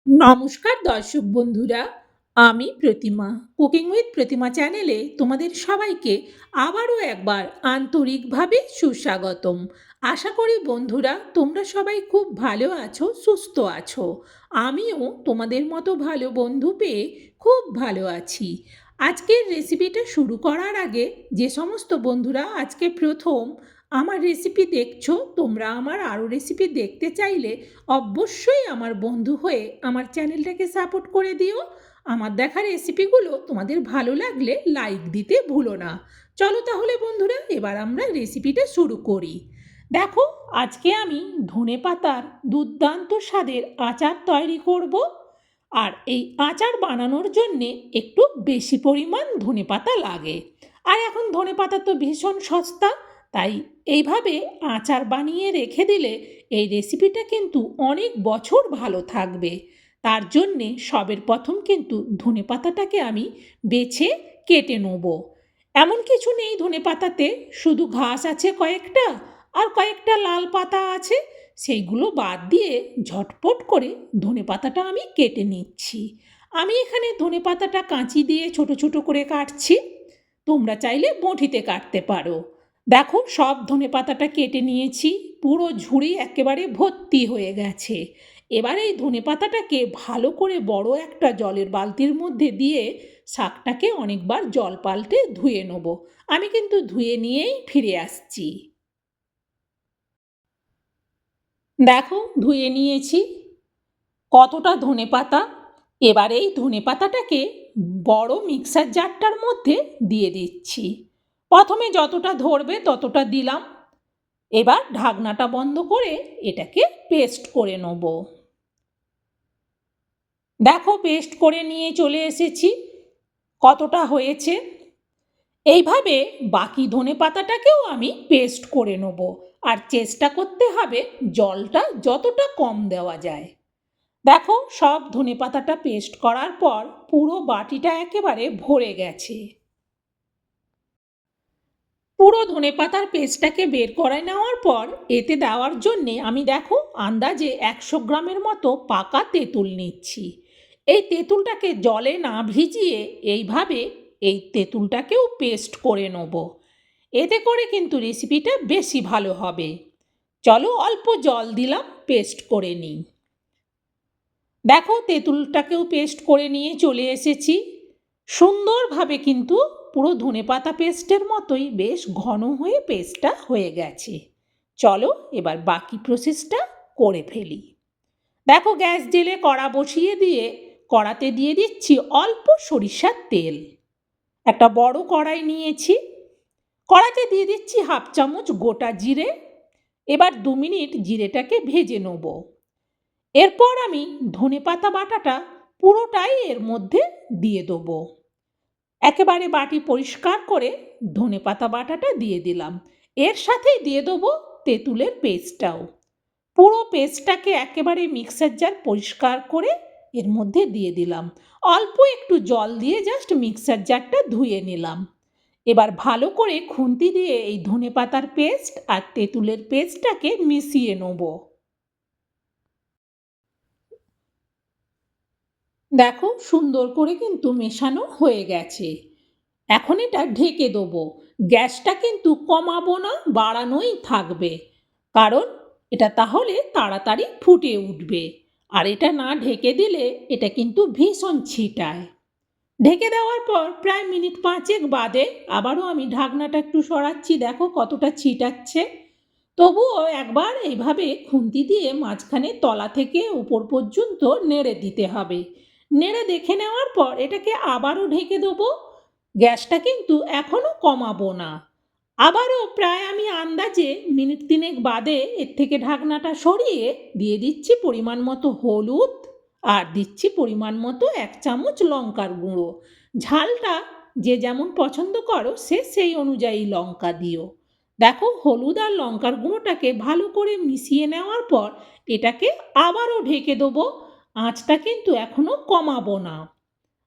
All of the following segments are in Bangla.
নমস্কার দর্শক বন্ধুরা, আমি প্রতিমা। কুকিং উইথ প্রতিমা চ্যানেলে তোমাদের সবাইকে আবারও একবার আন্তরিকভাবে সুস্বাগতম। আশা করি বন্ধুরা তোমরা সবাই খুব ভালো আছো, সুস্থ আছো। আমিও তোমাদের মতো ভালো বন্ধু পেয়ে খুব ভালো আছি। আজকের রেসিপিটা শুরু করার আগে যে সমস্ত বন্ধুরা আজকে প্রথম আমার রেসিপি দেখছো, তোমরা আমার আরও রেসিপি দেখতে চাইলে অবশ্যই আমার বন্ধু হয়ে আমার চ্যানেলটাকে সাপোর্ট করে দিও। আমার দেখা রেসিপিগুলো তোমাদের ভালো লাগলে লাইক দিতে ভুলো না। চলো তাহলে বন্ধুরা, এবার আমরা রেসিপিটা শুরু করি। দেখো, আজকে আমি ধনেপাতার দুর্দান্ত স্বাদের আচার তৈরি করব। আর এই আচার বানানোর জন্যে একটু বেশি পরিমাণ ধনেপাতা লাগে। আর এখন ধনেপাতা তো ভীষণ সস্তা, তাই এইভাবে আচার বানিয়ে রেখে দিলে এই রেসিপিটা কিন্তু অনেক বছর ভালো থাকবে। তার জন্যে সবের প্রথম কিন্তু ধনেপাতাটাকে আমি বেছে কেটে নেব। এমন কিছু নেই ধনেপাতাতে, শুধু ঘাস আছে কয়েকটা, আর কয়েকটা লাল পাতা আছে। সেইগুলো বাদ দিয়ে ঝটপট করে ধনেপাতাটা আমি কেটে নিচ্ছি। আমি এখানে ধনেপাতাটা কাঁচি দিয়ে ছোট ছোট করে কাটছি। তোমরা চাইলে বঁটিতে কাটতে পারো। দেখো, সব ধনেপাতাটা কেটে নিয়েছি, পুরো ঝুড়ি একেবারে ভর্তি হয়ে গেছে। এবার এই ধনেপাতাটাকে ভালো করে বড় একটা জলের বালতির মধ্যে দিয়ে শাকটাকে অনেকবার জল পাল্টে ধুয়ে নেব। আমি কিন্তু ধুয়ে নিয়েই ফিরে আসছি। দেখো, ধুয়ে নিয়েছি কতটা ধনেপাতা। এবার এই ধনেপাতাটাকে বড় মিক্সার জারটার মধ্যে দিয়ে দিচ্ছি। প্রথমে যতটা ধরবে ততটা দিলাম। এবার ঢাকনাটা বন্ধ করে এটাকে পেস্ট করে নেব। দেখো, পেস্ট করে নিয়ে চলে এসেছি। কতটা হয়েছে, এইভাবে বাকি ধনেপাতাটাকেও আমি পেস্ট করে নেব। আর চেষ্টা করতে হবে জলটা যতটা কম দেওয়া যায়। দেখো, সব ধনেপাতাটা পেস্ট করার পর পুরো বাটিটা একেবারে ভরে গেছে। পুরো ধনেপাতার পেস্টটাকে বের করে নেওয়ার পর এতে দেওয়ার জন্যে আমি দেখো আন্দাজে 100 গ্রামের মতো পাকা তেঁতুল নিচ্ছি। এই তেঁতুলটাকে জলে না ভিজিয়ে এইভাবে এই তেঁতুলটাকেও পেস্ট করে নেব। এতে করে কিন্তু রেসিপিটা বেশি ভালো হবে। চলো, অল্প জল দিলাম, পেস্ট করে নিই। দেখো, তেঁতুলটাকেও পেস্ট করে নিয়ে চলে এসেছি। সুন্দরভাবে কিন্তু পুরো ধনেপাতা পেস্টের মতোই বেশ ঘন হয়ে পেস্টটা হয়ে গেছে। চলো এবার বাকি প্রসেসটা করে ফেলি। দেখো, গ্যাস জেলে কড়া বসিয়ে দিয়ে কড়াতে দিয়ে দিচ্ছি অল্প সরিষার তেল। একটা বড় কড়াই নিয়েছি, কড়াতে দিয়ে দিচ্ছি 1/2 চামচ গোটা জিরে। এবার 2 মিনিট জিরেটাকে ভেজে নেব। এরপর আমি ধনেপাতা বাটাটা পুরোটাই এর মধ্যে দিয়ে দেবো। একেবারে বাটি পরিষ্কার করে ধনেপাতা বাটাটা দিয়ে দিলাম। এর সাথেই দিয়ে দেবো তেঁতুলের পেস্টটাও। পুরো পেস্টটাকে একেবারে মিক্সার জার পরিষ্কার করে এর মধ্যে দিয়ে দিলাম। অল্প একটু জল দিয়ে জাস্ট মিক্সার জারটা ধুয়ে নিলাম। এবার ভালো করে খুন্তি দিয়ে এই ধনেপাতার পেস্ট আর তেঁতুলের পেস্টটাকে মিশিয়ে নেব। দেখো, সুন্দর করে কিন্তু মেশানো হয়ে গেছে। এখন এটা ঢেকে দেবো। গ্যাসটা কিন্তু কমাবো না, বাড়ানোই থাকবে, কারণ এটা তাহলে তাড়াতাড়ি ফুটে উঠবে। আর এটা না ঢেকে দিলে এটা কিন্তু ভীষণ ছিটায়। ঢেকে দেওয়ার পর প্রায় মিনিট 5 বাদে আবারও আমি ঢাকনাটা একটু সরাচ্ছি। দেখো কতটা ছিটাচ্ছে। তবুও একবার এইভাবে খুন্তি দিয়ে মাঝখানে তলা থেকে উপর পর্যন্ত নেড়ে দিতে হবে। নেড়ে দেখে নেওয়ার পর এটাকে আবারও ঢেকে দেবো। গ্যাসটা কিন্তু এখনও কমাবো না। আবারও প্রায় আমি আন্দাজে মিনিট 3 বাদে এর থেকে ঢাকনাটা সরিয়ে দিয়ে দিচ্ছি পরিমাণ মতো হলুদ, আর দিচ্ছি পরিমাণ মতো 1 চামচ লঙ্কার গুঁড়ো। ঝালটা যে যেমন পছন্দ করো সে সেই অনুযায়ী লঙ্কা দিও। দেখো, হলুদ আর লঙ্কার গুঁড়োটাকে ভালো করে মিশিয়ে নেওয়ার পর এটাকে আবারও ঢেকে দেবো। আঁচটা কিন্তু এখনও কমাবো না।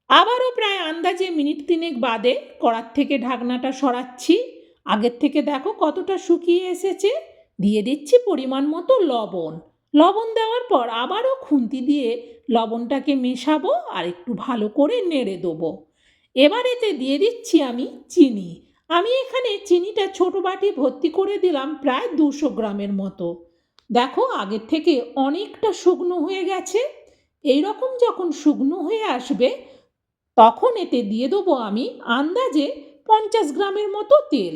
আবারও প্রায় আন্দাজে মিনিট 3 বাদে কড়ার থেকে ঢাকনাটা সরাচ্ছি। আগের থেকে দেখো কতটা শুকিয়ে এসেছে। দিয়ে দিচ্ছি পরিমাণ মতো লবণ। লবণ দেওয়ার পর আবারও খুন্তি দিয়ে লবণটাকে মেশাবো আর একটু ভালো করে নেড়ে দেবো। এবার এতে দিয়ে দিচ্ছি আমি চিনি। আমি এখানে চিনিটা ছোট বাটি ভর্তি করে দিলাম প্রায় 200 গ্রামের মতো। দেখো আগের থেকে অনেকটা শুকনো হয়ে গেছে। এই রকম যখন শুকনো হয়ে আসবে তখন এতে দিয়ে দেবো আমি আন্দাজে 50 গ্রামের মতো তেল।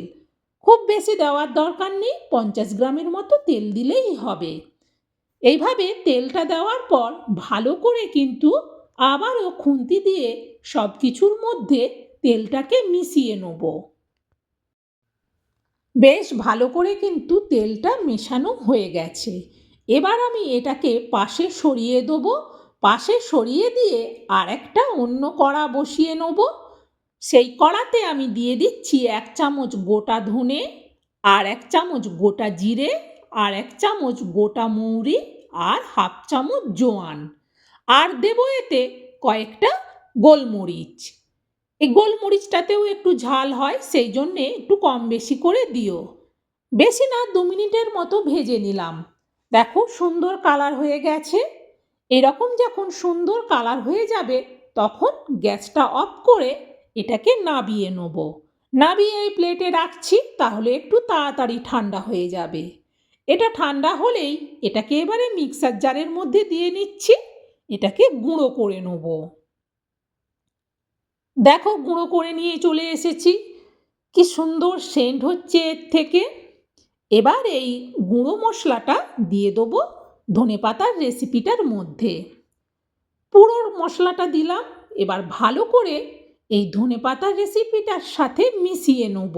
খুব বেশি দেওয়ার দরকার নেই, 50 গ্রামের মতো তেল দিলেই হবে। এইভাবে তেলটা দেওয়ার পর ভালো করে কিন্তু আবারও খুন্তি দিয়ে সব কিছুর মধ্যে তেলটাকে মিশিয়ে নেব। বেশ ভালো করে কিন্তু তেলটা মেশানো হয়ে গেছে। এবার আমি এটাকে পাশে সরিয়ে দেবো। পাশে সরিয়ে দিয়ে আর একটা অন্য কড়া বসিয়ে নেব। সেই কড়াতে আমি দিয়ে দিচ্ছি 1 চামচ গোটা ধনে, আর 1 চামচ গোটা জিরে, আর 1 চামচ গোটা মৌরি, আর 1/2 চামচ জোয়ান, আর দেবো এতে কয়েকটা গোলমরিচ। এই গোলমরিচটাতেও একটু ঝাল হয়, সেই জন্যে একটু কম বেশি করে দিও। বেশি না, 2 মিনিটের মতো ভেজে নিলাম। দেখো সুন্দর কালার হয়ে গেছে। এরকম যখন সুন্দর কালার হয়ে যাবে তখন গ্যাসটা অফ করে এটাকে নাবিয়ে নেব। নাবিয়ে এই প্লেটে রাখছি, তাহলে একটু তাড়াতাড়ি ঠান্ডা হয়ে যাবে। এটা ঠান্ডা হলেই এটাকে এবারে মিক্সার জারের মধ্যে দিয়ে নিচ্ছি। এটাকে গুঁড়ো করে নেব। দেখো গুঁড়ো করে নিয়ে চলে এসেছি। কি সুন্দর সেন্ট হচ্ছে এর থেকে। এবার এই গুঁড়ো মশলাটা দিয়ে দেবো ধনেপাতার রেসিপিটার মধ্যে। পুরো মশলাটা দিলাম। এবার ভালো করে এই ধনেপাতার রেসিপিটার সাথে মিশিয়ে নেব।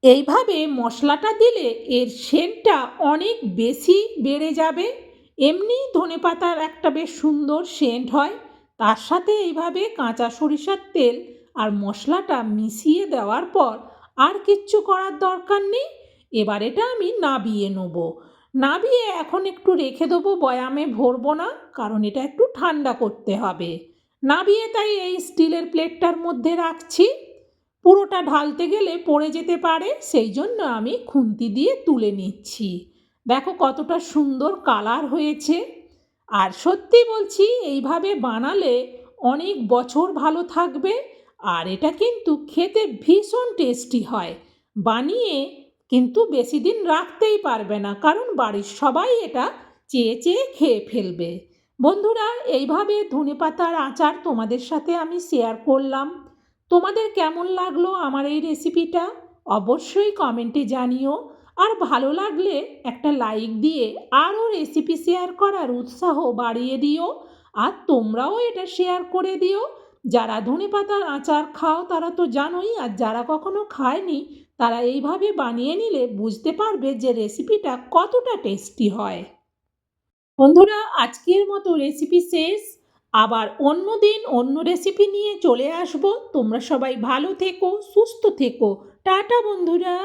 এইভাবে মশলাটা দিলে এর সেন্টটা অনেক বেশি বেড়ে যাবে। এমনি ধনেপাতার একটা বেশ সুন্দর সেন্ট হয়, তার সাথে এইভাবে কাঁচা সরিষার তেল আর মশলাটা মিশিয়ে দেওয়ার পর আর কিচ্ছু করার দরকার নেই। এবার এটা আমি নাবিয়ে নেব। নাবিয়ে এখন একটু রেখে দেবো, বয়ামে ভরবো না, কারণ এটা একটু ঠান্ডা করতে হবে। নাবিয়ে তাই এই স্টিলের প্লেটটার মধ্যে রাখছি। পুরোটা ঢালতে গেলে পড়ে যেতে পারে, সেই জন্য আমি খুন্তি দিয়ে তুলে নিচ্ছি। দেখো কতটা সুন্দর কালার হয়েছে। আর সত্যি বলছি, এইভাবে বানালে অনেক বছর ভালো থাকবে। আর এটা কিন্তু খেতে ভীষণ টেস্টি হয়। বানিয়ে কিন্তু বেশি দিন রাখতেই পারবে না, কারণ বাড়ির সবাই এটা চেয়ে চেয়ে খেয়ে ফেলবে। বন্ধুরা, এইভাবে ধনেপাতার আচার তোমাদের সাথে আমি শেয়ার করলাম। তোমাদের কেমন লাগলো আমার এই রেসিপিটা অবশ্যই কমেন্টে জানিও। আর ভালো লাগলে একটা লাইক দিয়ে আরও রেসিপি শেয়ার করার উৎসাহ বাড়িয়ে দিও। আর তোমরাও এটা শেয়ার করে দিও। যারা ধনেপাতার আচার খাও তারা তো জানোই, আর যারা কখনো খায়নি তারা এইভাবে বানিয়ে নিলে বুঝতে পারবে যে রেসিপিটা কতটা টেস্টি হয়। বন্ধুরা, আজকের মতো রেসিপি শেষ। আবার অন্য দিন অন্য রেসিপি নিয়ে চলে আসব। তোমরা সবাই ভালো থেকো, সুস্থ থেকো। টাটা বন্ধুরা।